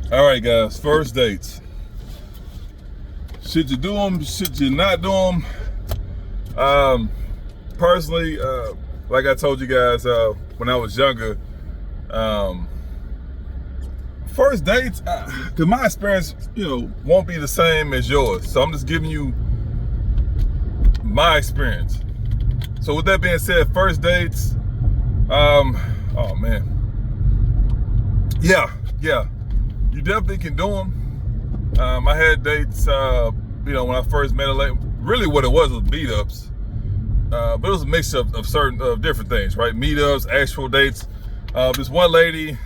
All right, guys. First dates. Should you do them? Should you not do them? Personally, like I told you guys when I was younger, first dates, because my experience, won't be the same as yours. So I'm just giving you my experience. So with that being said, first dates, oh man, yeah, you definitely can do them. I had dates, when I first met her. Really, what it was meetups, but it was a mix of different things, right? Meetups, actual dates. This one lady,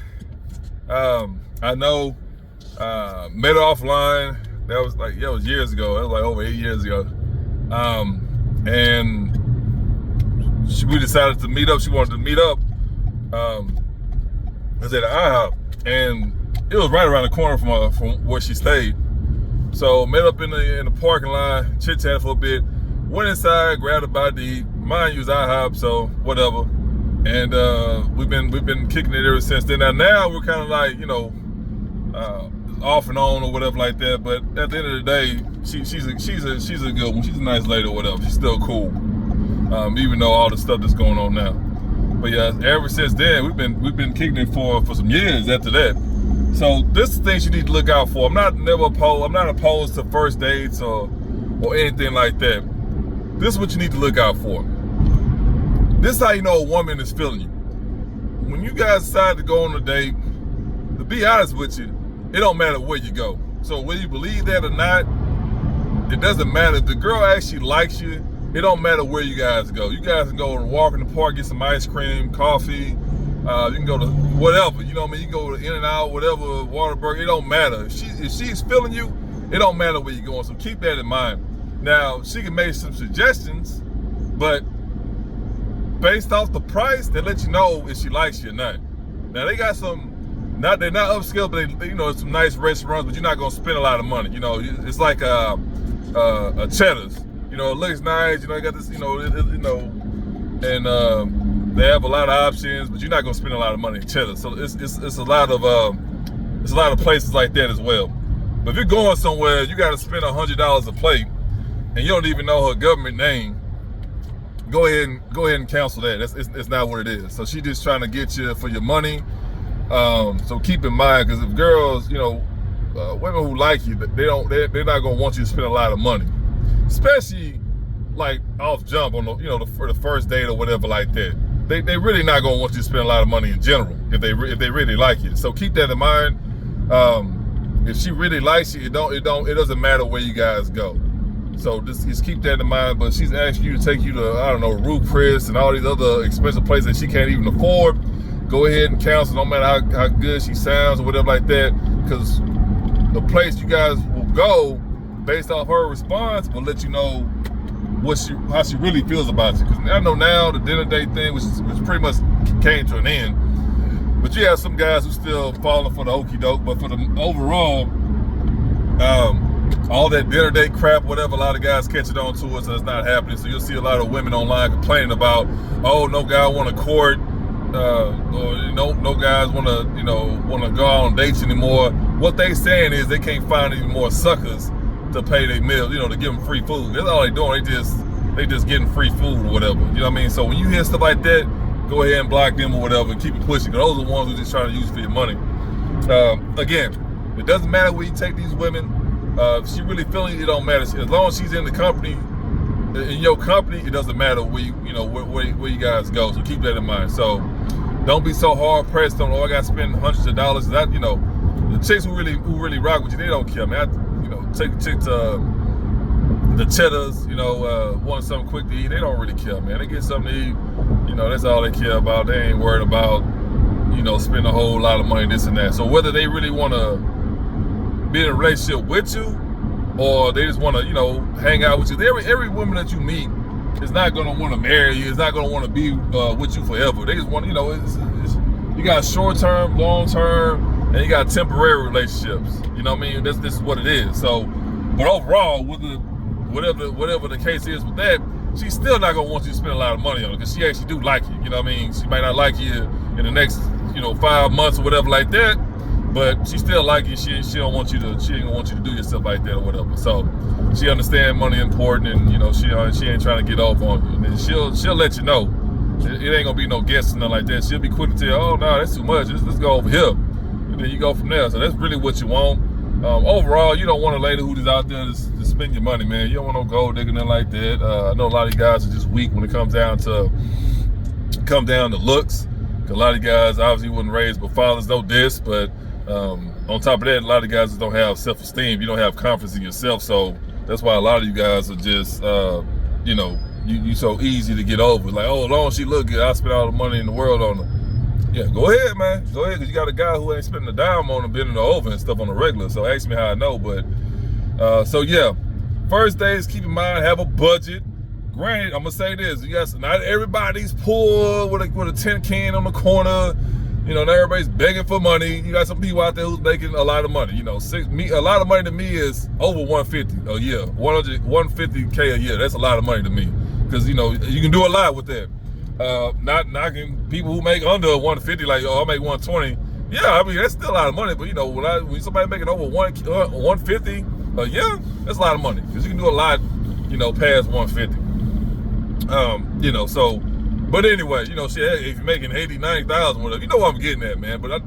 I know, met her offline. That was it was years ago. That was like over 8 years ago. And we decided to meet up. She wanted to meet up. I was at IHOP, and it was right around the corner from where she stayed. So met up in the parking lot, chit chat for a bit. Went inside, grabbed a bite to eat. Mine was IHOP, so whatever. And we've been kicking it ever since then. Now we're kind of like off and on or whatever like that. But at the end of the day, she's a good one. She's a nice lady or whatever. She's still cool, even though all the stuff that's going on now. But yeah, ever since then we've been kicking it for some years after that. So this is things you need to look out for. I'm not opposed to first dates or anything like that. This is what you need to look out for. This is how you know a woman is feeling you. When you guys decide to go on a date, to be honest with you, it don't matter where you go. So whether you believe that or not, it doesn't matter. If the girl actually likes you, it don't matter where you guys go. You guys can go and walk in the park, get some ice cream, coffee. You can go to whatever, you know what I mean? You can go to In-N-Out, whatever, Whataburger, it don't matter. If she's feeling you, it don't matter where you're going. So keep that in mind. Now, she can make some suggestions, but based off the price, they let you know if she likes you or not. Now, they got they're not upscale, but they some nice restaurants, but you're not gonna spend a lot of money. It's like a Cheddar's. It looks nice. They got this. And they have a lot of options, but you're not gonna spend a lot of money in Cheddar. So it's a lot of places like that as well. But if you're going somewhere, you got to spend $100 a plate, and you don't even know her government name. Go ahead and cancel that. It's not what it is. So she's just trying to get you for your money. So keep in mind, because if girls, women who like you, they're not gonna want you to spend a lot of money, especially like off jump on for the first date or whatever like that. They really not gonna want you to spend a lot of money in general if they really like you. So keep that in mind. If she really likes you, it doesn't matter where you guys go. So just keep that in mind. But she's asking you to take you to Ruth Chris and all these other expensive places that she can't even afford. Go ahead and cancel, no matter how good she sounds or whatever like that, because the place you guys will go based off her response will let you know how she really feels about you. Because I know now the dinner date thing, which pretty much came to an end, but you have some guys who still falling for the okie doke. But for the overall, all that dinner date crap, whatever, a lot of guys catching on to it, so it's not happening. So you'll see a lot of women online complaining about, oh, no guy want to court, or no guys want to go on dates anymore. What they saying is they can't find any more suckers to pay their meal, to give them free food. That's all they doing. They just getting free food or whatever. You know what I mean? So when you hear stuff like that, go ahead and block them or whatever and keep it pushing. Those are the ones who just trying to use for your money. Again, it doesn't matter where you take these women. If she really feeling you, it don't matter. As long as she's in your company, it doesn't matter where where you guys go. So keep that in mind. So don't be so hard pressed on, I got to spend hundreds of dollars. The chicks who really rock with you, they don't care, man. Take a chick to the Cheddar's, want something quick to eat. They don't really care, man. They get something to eat. That's all they care about. They ain't worried about, spend a whole lot of money, this and that. So whether they really want to be in a relationship with you, or they just want to, hang out with you. Every woman that you meet is not going to want to marry you. Is not going to want to be with you forever. They just want, you got short-term, long-term, and you got temporary relationships. You know what I mean? This is what it is. So, but overall, whatever the case is with that, she's still not gonna want you to spend a lot of money on it, because she actually do like you. You know what I mean? She might not like you in the next 5 months or whatever like that, but she still like you. She don't want you to. She ain't gonna want you to do yourself like that or whatever. So she understand money important, and you know she ain't trying to get off on you. And then she'll let you know. It ain't gonna be no guess or nothing like that. She'll be quick to tell you, oh no, that's too much. Let's go over here, and then you go from there. So that's really what you want. Overall, you don't want a lady who's just out there to spend your money, man. You don't want no gold digging nothing like that. I know a lot of you guys are just weak when it comes down to looks. A lot of guys obviously wasn't raised by fathers, no diss, but on top of that, a lot of guys don't have self-esteem. You don't have confidence in yourself, so that's why a lot of you guys are just, you know, you so easy to get over. Like, oh, as long as she look good, I spend all the money in the world on her. Yeah, go ahead, man. Go ahead, because you got a guy who ain't spending a dime on her, bending her over and stuff on the regular. So ask me how I know, but so yeah, first days, keep in mind, have a budget. Granted, I'm gonna say this: not everybody's poor with a tin can on the corner. You know, not everybody's begging for money. You got some people out there who's making a lot of money. You know, a lot of money to me is over 150 a year, 150K a year. That's a lot of money to me, because you know you can do a lot with that. Not knocking people who make under 150, like, oh, I make 120. Yeah, I mean that's still a lot of money. But you know, when somebody making over 150 a year, that's a lot of money, because you can do a lot, you know, past 150. You know, so, but anyway, you know, shit, if you're making 80, 90,000, whatever, you know what I'm getting at, man. But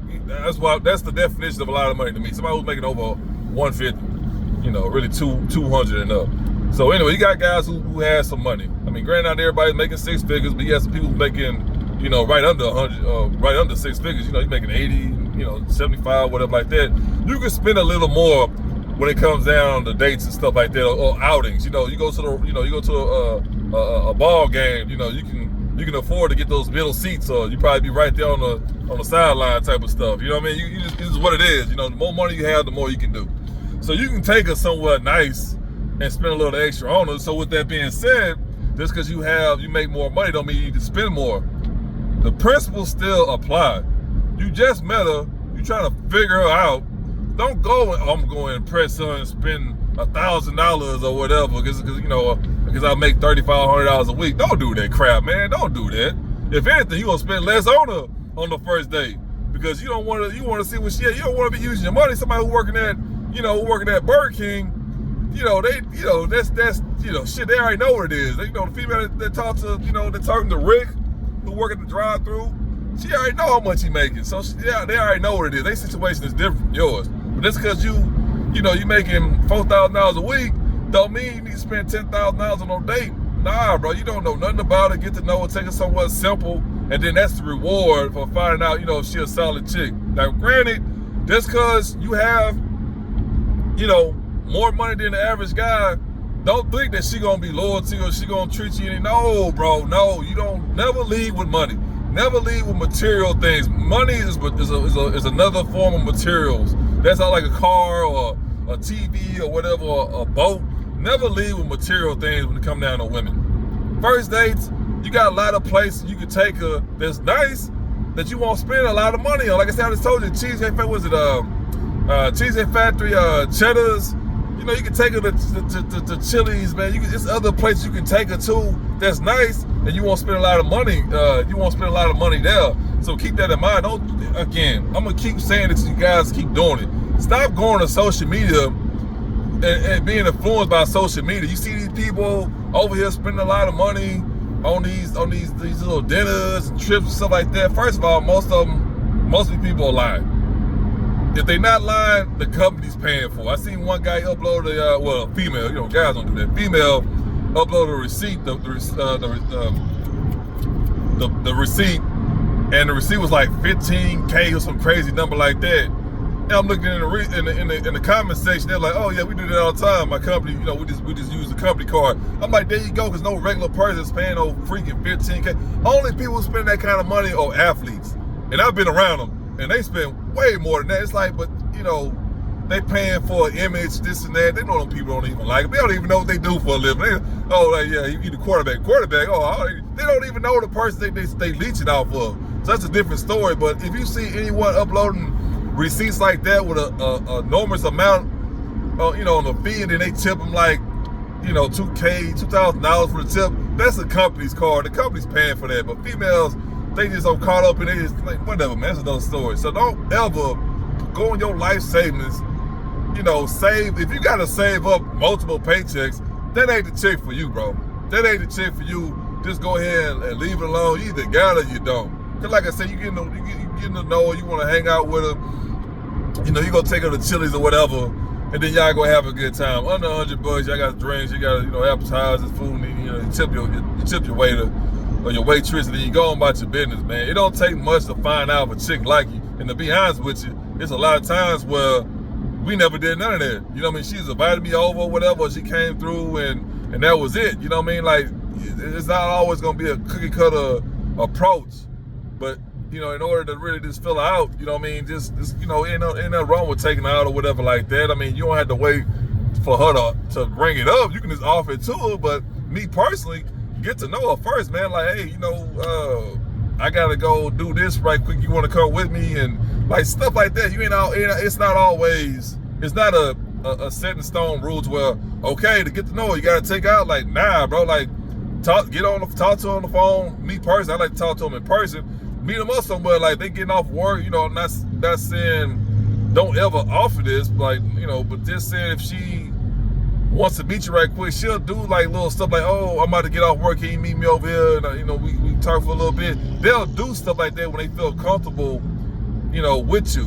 that's the definition of a lot of money to me. Somebody who's making over 150, you know, really 200 and up. So anyway, you got guys who has some money. I mean, granted, not everybody's making six figures, but you got some people making, you know, right under 100, right under six figures. You know, you're making 80, you know, 75, whatever like that. You can spend a little more when it comes down to dates and stuff like that, or outings. You know, you go to a ball game. You know, you can afford to get those middle seats, or you probably be right there on the sideline type of stuff. You know what I mean? This is what it is. You know, the more money you have, the more you can do. So you can take her somewhere nice and spend a little extra on her. So with that being said, just because you make more money don't mean you need to spend more. The principles still apply. You just met her. You trying to figure her out. Don't go and I'm going to impress her and spend $1,000 or whatever because I make $3,500 a week. Don't do that crap, man. Don't do that. If anything, you gonna spend less on her on the first date, because you want to see what she at. You don't want to be using your money. Somebody who working at Burger King, that's shit. They already know what it is. The female that talks to Rick, who work at the drive-thru, she already know how much he making. So they already know what it is. Their situation is different from yours. But just because you making $4,000 a week, don't mean you need to spend $10,000 on no date. Nah, bro, you don't know nothing about it. Get to know her, take it somewhere simple, and then that's the reward for finding out, if she a solid chick. Now, granted, just because you have, more money than the average guy, don't think that she gonna be loyal to you or she gonna treat you any. No, bro, no. You don't never lead with money. Never lead with material things. Money is another form of materials. That's not like a car or a TV or whatever, or a boat. Never lead with material things when it comes down to women. First dates, you got a lot of places you can take her that's nice, that you won't spend a lot of money on. Like I said, I just told you, Cheesecake Factory, Cheddar's. You can take her to Chili's, man. There's other places you can take her to that's nice, and you won't spend a lot of money. You won't spend a lot of money there. So keep that in mind. I'm gonna keep saying it to you guys. Keep doing it. Stop going to social media and being influenced by social media. You see these people over here spending a lot of money on these little dinners and trips and stuff like that. First of all, most of these people are lying. If they not lying, the company's paying for it. I seen one guy upload a female, guys don't do that. Female upload a receipt, the receipt, and the receipt was like 15K or some crazy number like that. And I'm looking in the comment section, they're like, oh yeah, we do that all the time. My company, we just use the company card. I'm like, there you go, because no regular person is paying no freaking 15K. Only people who spend that kind of money are athletes. And I've been around them. And they spend way more than that. It's like, but they paying for an image, this and that. They know them people don't even like it. They don't even know what they do for a living. He the quarterback. They don't even know the person they leeching off of. So that's a different story. But if you see anyone uploading receipts like that with a enormous amount, on the fee, and then they tip them like, $2,000 for the tip, that's the company's card. The company's paying for that. But females, they just so caught up and they just like, whatever, man, that's another story. So don't ever go on your life savings, you know, save. If you gotta save up multiple paychecks, that ain't the chick for you, bro. That ain't the chick for you. Just go ahead and leave it alone. You either got it or you don't. Cause like I said, you getting to know her, you want to hang out with her. You know, you gonna take her to Chili's or whatever, and then y'all gonna have a good time. Under $100, y'all got drinks, you got, you know, appetizers, food, and, you know, you tip your waiter or your waitress, and then you go on about your business, man. It don't take much to find out if a chick like you. And to be honest with you, it's a lot of times where we never did none of that. You know what I mean? She's invited me over or whatever, she came through and that was it. You know what I mean? Like, it's not always gonna be a cookie cutter approach, but you know, in order to really just fill her out, you know what I mean, just you know, ain't nothing wrong with taking her out or whatever like that. I mean, you don't have to wait for her to bring it up. You can just offer it to her. But me personally, get to know her first, man. Like, hey, you know, I gotta go do this right quick. You want to come with me? And like stuff like that. It's not always. It's not a set in stone rules where, okay, to get to know her, you gotta take out. Like, nah, bro. Like, talk to her on the phone. Me personally, I like to talk to them in person. Meet them up somewhere, like they getting off work, you know, not saying don't ever offer this, like, you know, but just saying if she wants to meet you right quick, she'll do like little stuff like, oh, I'm about to get off work, can you meet me over here? And, you know, we talk for a little bit. They'll do stuff like that when they feel comfortable, you know, with you.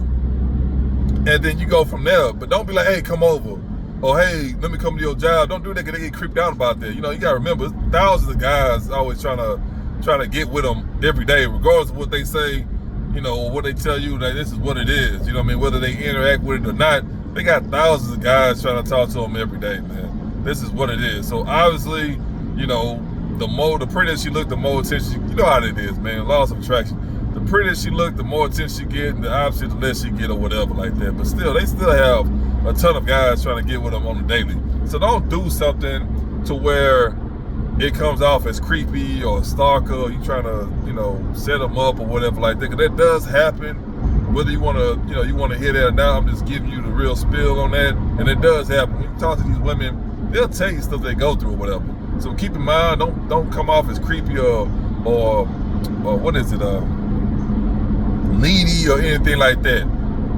And then you go from there. But don't be like, hey, come over. Or, hey, let me come to your job. Don't do that because they get creeped out about that. You know, you got to remember, thousands of guys always trying to get with them every day, regardless of what they say, you know, or what they tell you, that this is what it is. You know what I mean? Whether they interact with it or not, they got thousands of guys trying to talk to them every day, man. This is what it is. So obviously, you know, the prettier she look, the more attention, you know how it is, man. Laws of attraction. The prettier she look, the more attention she get, and the opposite, the less she get or whatever like that. But still, they still have a ton of guys trying to get with them on the daily. So don't do something to where it comes off as creepy or stalker, or you trying to, you know, set them up or whatever like that. Cause that does happen. Whether you want to, you know, you want to hear that or not, I'm just giving you the real spill on that. And it does happen. When you talk to these women, they'll tell you stuff they go through or whatever. So keep in mind, don't come off as creepy or what is it, needy or anything like that.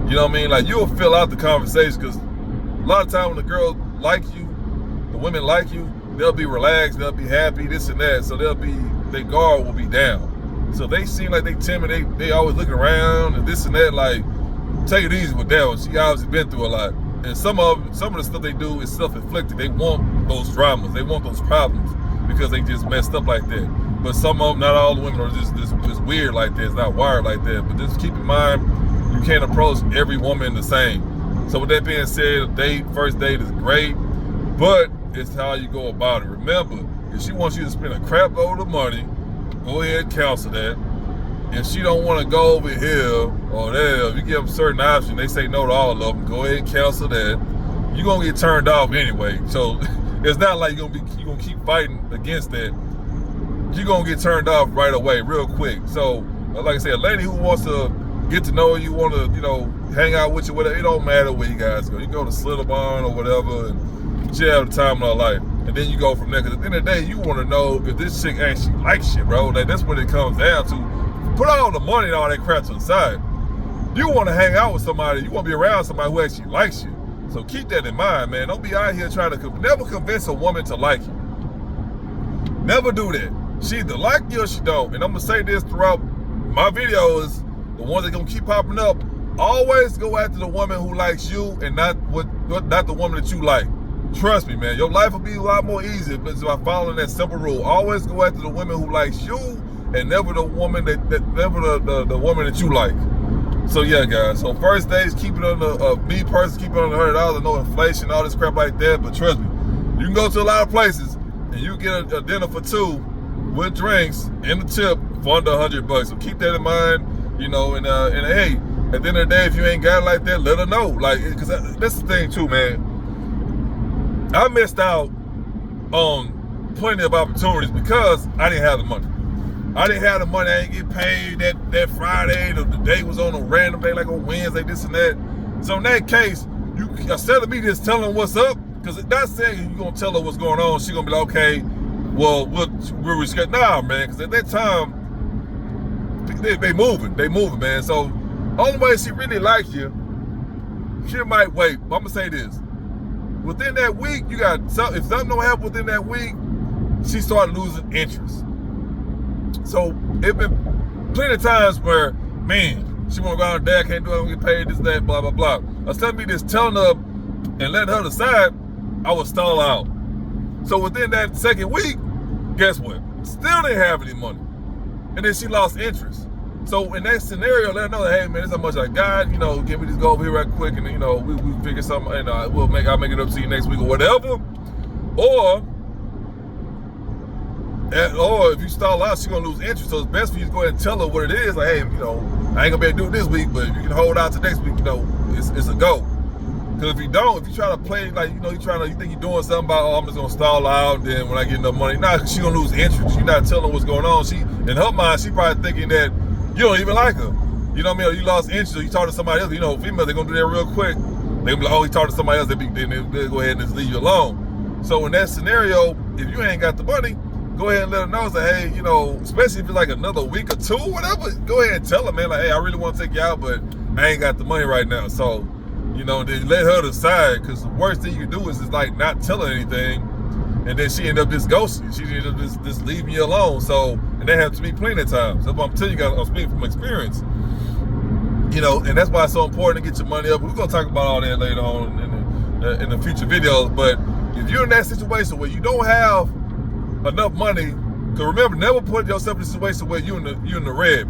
You know what I mean? Like, you'll fill out the conversation, because a lot of times when the girls like you, the women like you, they'll be relaxed, they'll be happy, this and that. So their guard will be down. So they seem like they timid, they always looking around and this and that. Like, take it easy with that one. She obviously been through a lot. And some of the stuff they do is self-inflicted. They want those dramas, they want those problems because they just messed up like that. But some of them, not all the women are just weird like that. It's not wired like that. But just keep in mind, you can't approach every woman the same. So with that being said, first date is great, but it's how you go about it. Remember, if she wants you to spend a crap load of money, go ahead and counsel that. If she don't want to go over here or there, if you give them certain options, they say no to all of them, go ahead and cancel that. You're going to get turned off anyway. So it's not like you're going to keep fighting against that. You're going to get turned off right away, real quick. So, like I said, a lady who wants to get to know you, want to, you know, hang out with you, whatever, it don't matter where you guys go. You can go to Slitterbond or whatever, and she'll have the time of her life. And then you go from there, because at the end of the day, you want to know if this chick actually likes you, bro. Like, that's what it comes down to. Put all the money and all that crap to the side. You want to hang out with somebody, you want to be around somebody who actually likes you. So keep that in mind, man. Don't be out here trying to, never convince a woman to like you. Never do that. She either like you or she don't. And I'm going to say this throughout my videos, the ones that going to keep popping up. Always go after the woman who likes you and not the woman that you like. Trust me, man. Your life will be a lot more easy by following that simple rule. Always go after the woman who likes you and never the woman the woman that you like. So yeah, guys. So first days, keep it under me personally, keep it under $100. No inflation, all this crap like that. But trust me, you can go to a lot of places and you get a dinner for two with drinks and the tip for under $100. So keep that in mind, you know. And hey, at the end of the day, if you ain't got it like that, let her know. Like, because that's the thing too, man. I missed out on plenty of opportunities because I didn't have the money. I didn't have the money. I didn't get paid that Friday. The day was on a random day, like on Wednesday, this and that. So in that case, instead of me just telling her what's up, because it's not saying you're going to tell her what's going on, she's going to be like, okay, well, we'll reschedule. Nah, man, because at that time, they moving, man. So only way she really likes you she might wait. But I'm gonna say this: within that week, you got if something don't happen within that week, she started losing interest. So it been plenty of times where, man, she want to go out, dad can't do it, I don't get paid, this, that, blah, blah, blah. Instead of me just telling her and letting her decide, I would stall out. So within that second week, guess what? Still didn't have any money. And then she lost interest. So in that scenario, let her know that, hey man, this is how much I got, can we just go over here right quick and we figure something and I'll make it up to you next week or whatever. Or if you stall out, she's gonna lose interest. So it's best for you to go ahead and tell her what it is. Like, hey, I ain't gonna be able to do it this week, but if you can hold out to next week, it's a go. Because if you try to play like, you think you're doing something about, I'm just gonna stall out, then when I get enough money, she's gonna lose interest. You're not telling her what's going on. In her mind, she probably thinking that you don't even like her. You know what I mean? Or you lost interest, or you talk to somebody else. Females, they're gonna do that real quick. They're gonna be like, oh, he talked to somebody else, they'll go ahead and just leave you alone. So in that scenario, if you ain't got the money, go ahead and let her know that, hey, especially if it's like another week or two, whatever, go ahead and tell her, man, like, hey, I really want to take you out, but I ain't got the money right now. So, then let her decide, because the worst thing you can do is like not tell her anything, and then she end up just ghosting. She end up just leaving you alone. So, and that happens to me plenty of times. That's what I'm telling you guys, I'm speaking from experience. And that's why it's so important to get your money up. We're going to talk about all that later on in the future videos. But if you're in that situation where you don't have enough money, because remember, never put yourself in a situation where you're in the red.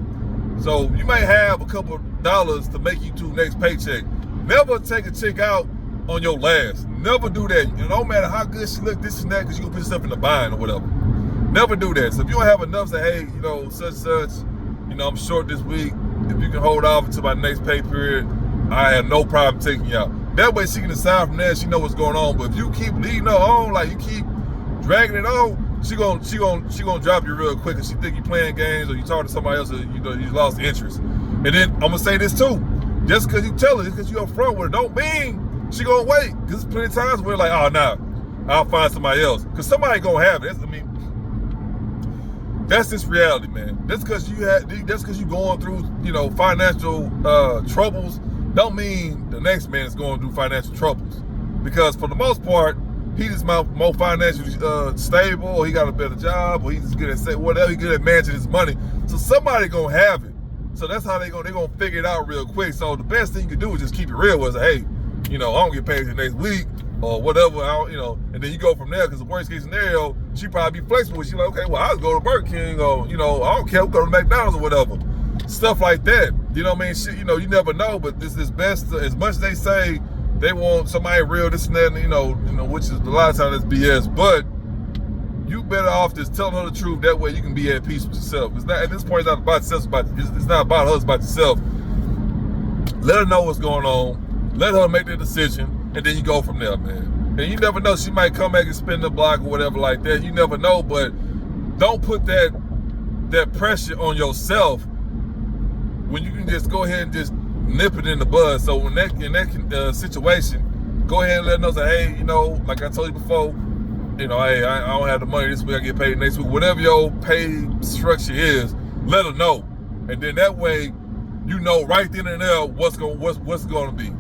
So you might have a couple of dollars to make you to the next paycheck. Never take a chick out on your last. Never do that. No matter how good she look, this and that, because you gonna put yourself in the bind or whatever. Never do that. So if you don't have enough, say, hey, such, I'm short this week. If you can hold off until my next pay period, I have no problem taking you out. That way she can decide from there. She know what's going on. But if you keep leading her on, like you keep dragging it on, she gonna drop you real quick, and she think you playing games or you talk to somebody else, or you lost interest. And then I'm gonna say this too: just because you tell her, just because you up front with her, don't mean she gonna wait. Because there's plenty of times where like, oh nah, I'll find somebody else, because somebody gonna have it. That's just reality, man. That's because you going through financial troubles. Don't mean the next man is going through financial troubles, because for the most part, he just more financially stable, or he got a better job, or he's good at whatever, he's good at managing his money. So somebody gonna have it. So that's how they're gonna figure it out real quick. So the best thing you can do is just keep it real. Was hey, I don't get paid the next week or whatever. And then you go from there. Because the worst case scenario, she probably be flexible. She like, okay, well I'll go to Burger King, or I don't care, we'll go to McDonald's or whatever. Stuff like that. You know what I mean? Shit, you never know. But this is best. As much as they say they want somebody real, this and that, which is a lot of times it's BS. But you better off just telling her the truth. That way you can be at peace with yourself. It's not, at this point, it's not about yourself. It's not about her. It's about yourself. Let her know what's going on. Let her make the decision, and then you go from there, man. And you never know. She might come back and spin the block or whatever like that. You never know. But don't put that pressure on yourself when you can just go ahead and just nip it in the bud. So in that situation, go ahead and let them know, say, hey, like I told you before, hey, I don't have the money this week, I get paid next week. Whatever your pay structure is, let them know. And then that way, right then and there what's going to be.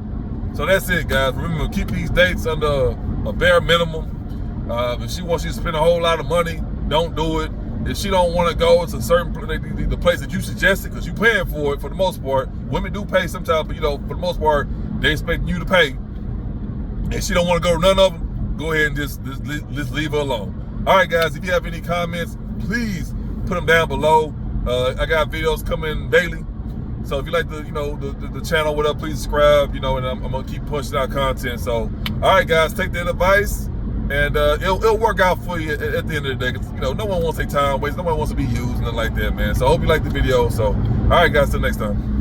So that's it, guys. Remember, keep these dates under a bare minimum. If she wants you to spend a whole lot of money, don't do it. If she don't want to go to a certain the place that you suggested, because you paying for it for the most part. Women do pay sometimes, but for the most part, they expect you to pay. And she don't want to go to none of them, go ahead and just leave her alone. All right, guys, if you have any comments, please put them down below. I got videos coming daily. So if you like the channel, whatever, please subscribe, and I'm going to keep pushing out content. So, all right, guys, take that advice. And it'll work out for you at the end of the day. Cause, no one wants to take time waste. No one wants to be used, nothing like that, man. So I hope you like the video. So, all right, guys, till next time.